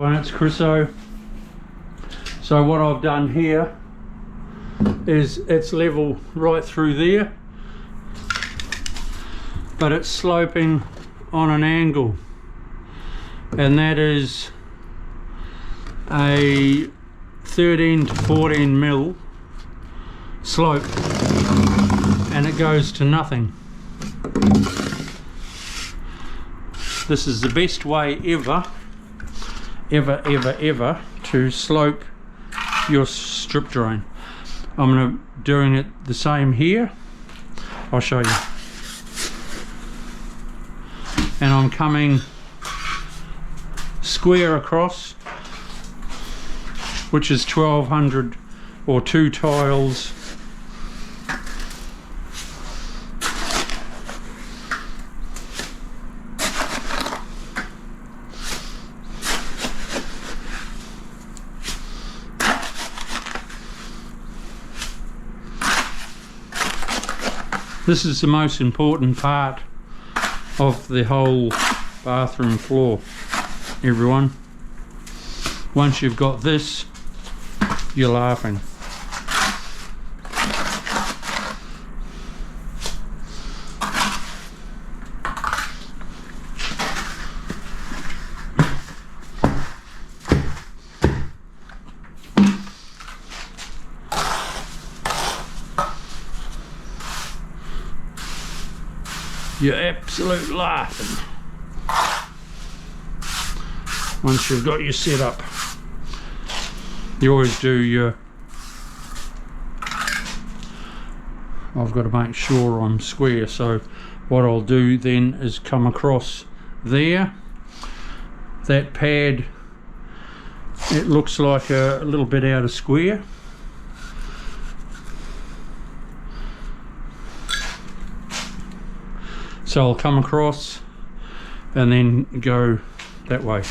And it's Chriso. So what I've done here is it's level right through there, but it's sloping on an angle, and that is a 13 to 14 mil slope, and it goes to nothing. This is the best way ever to slope your strip drain. I'm doing it the same here. I'll show you. And I'm coming square across, which is 1200 or 2 tiles. This is the most important part of the whole bathroom floor, everyone. Once you've got this, you're laughing. You're absolute laughing once you've got your setup. You always do your, I've got to make sure I'm square, so what I'll do then is come across there. That pad, it looks like a little bit out of square. So I'll come across and then go that way.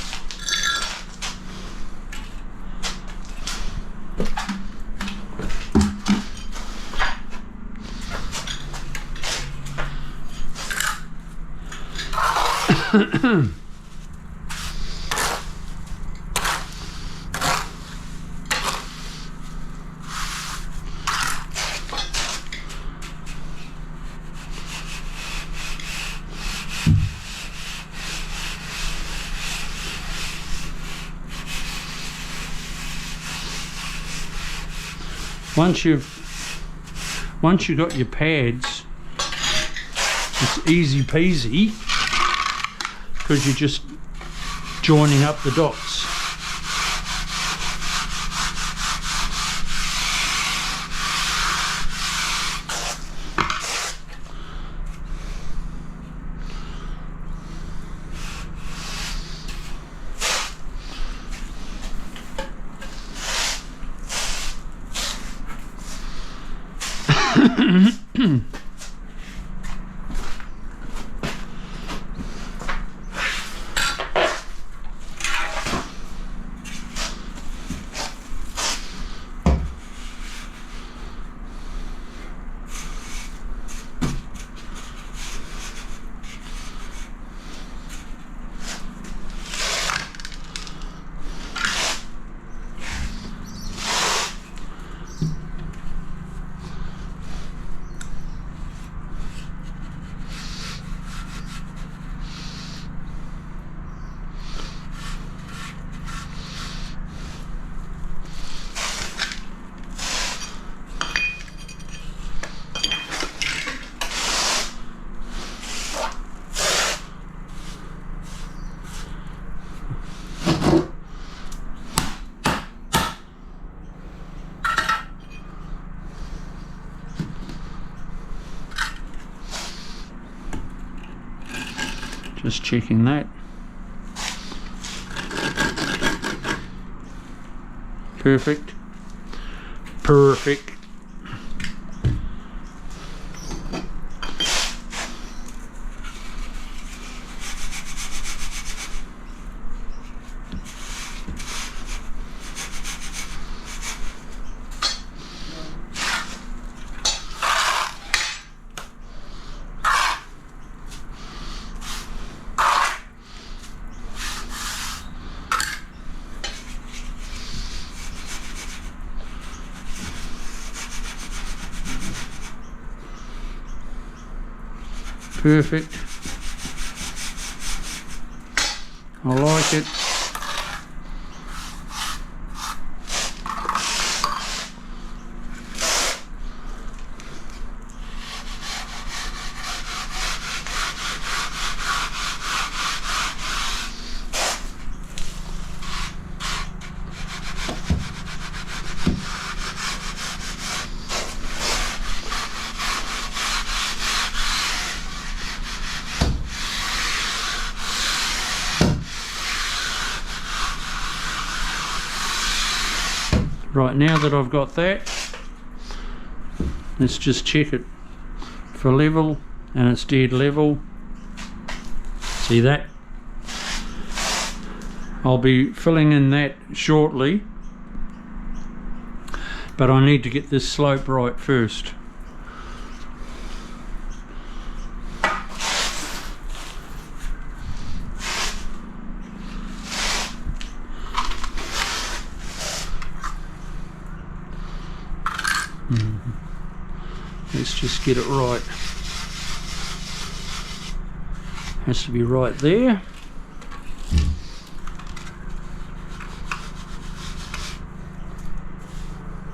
Once you've got your pads, it's easy peasy because you're just joining up the dots. Just checking that. Perfect. Perfect. Perfect. I like it. Right, now that I've got that, let's just check it for level, and it's dead level. See that? I'll be filling in that shortly, but I need to get this slope right first. Let's just get it right. Has to be right there.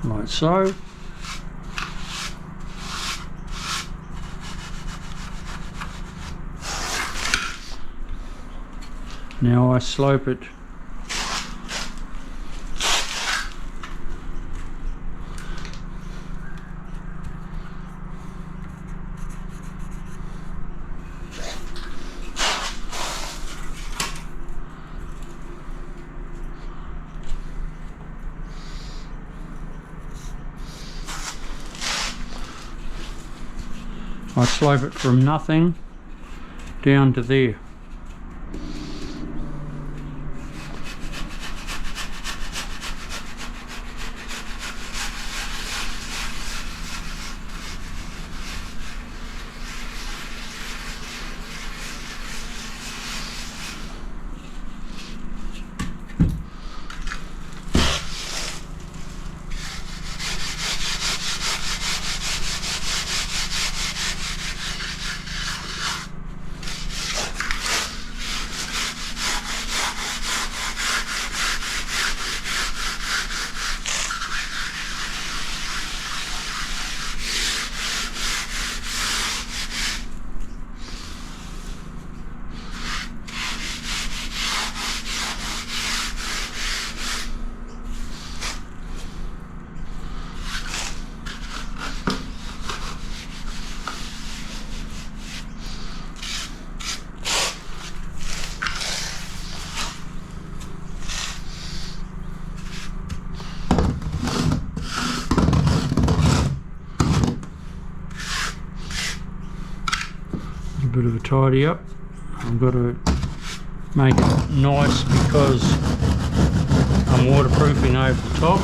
Like so. Now I slope it. I slope it from nothing down to there. Bit of a tidy up. I've got to make it nice because I'm waterproofing over the top.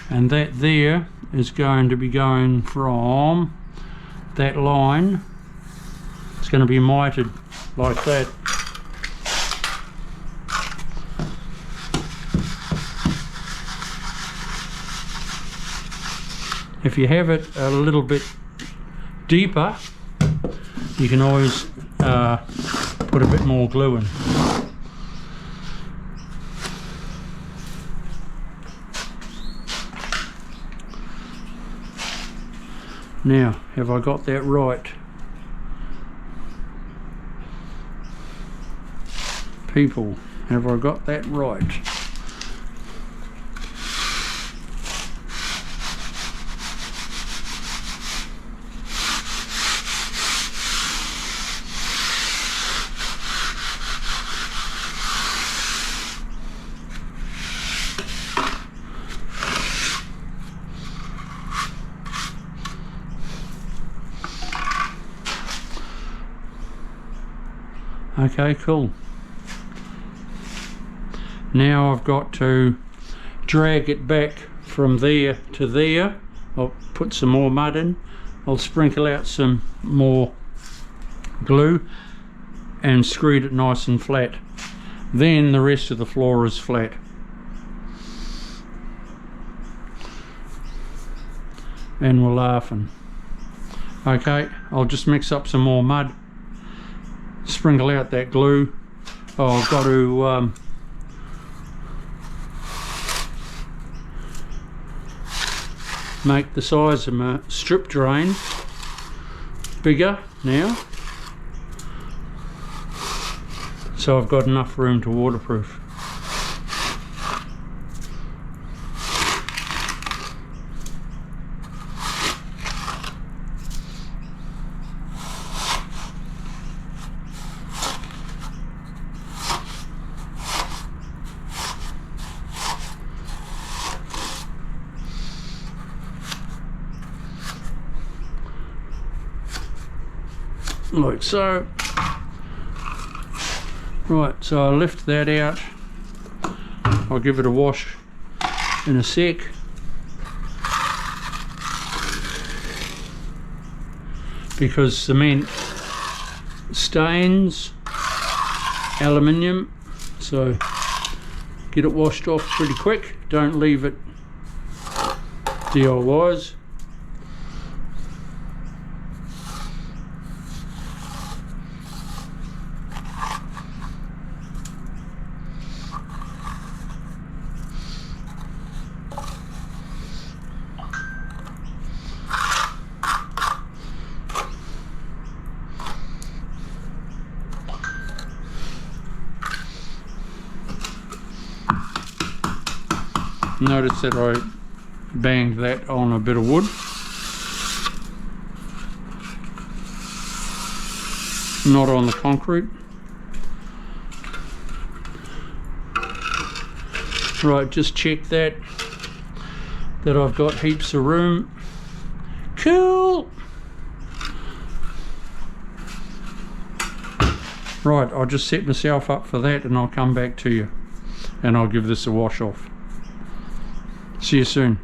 And that there is going to be going from that line. It's going to be mited like that. If you have it a little bit deeper, you can always put a bit more glue in. Now, have I got that right? People, have I got that right? Okay, cool. Now I've got to drag it back from there to there. I'll put some more mud in. I'll sprinkle out some more glue and screed it nice and flat. Then the rest of the floor is flat. And we're laughing. Okay, I'll just mix up some more mud, sprinkle out that glue. Oh, I've got to make the size of my strip drain bigger now, so I've got enough room to waterproof. Like so. Right, so I'll lift that out. I'll give it a wash in a sec. Because cement stains aluminium, so get it washed off pretty quick. Don't leave it DIYs. Notice that I banged that on a bit of wood. Not on the concrete. Right, just check that I've got heaps of room. Cool! Right, I'll just set myself up for that and I'll come back to you and I'll give this a wash off. See you soon.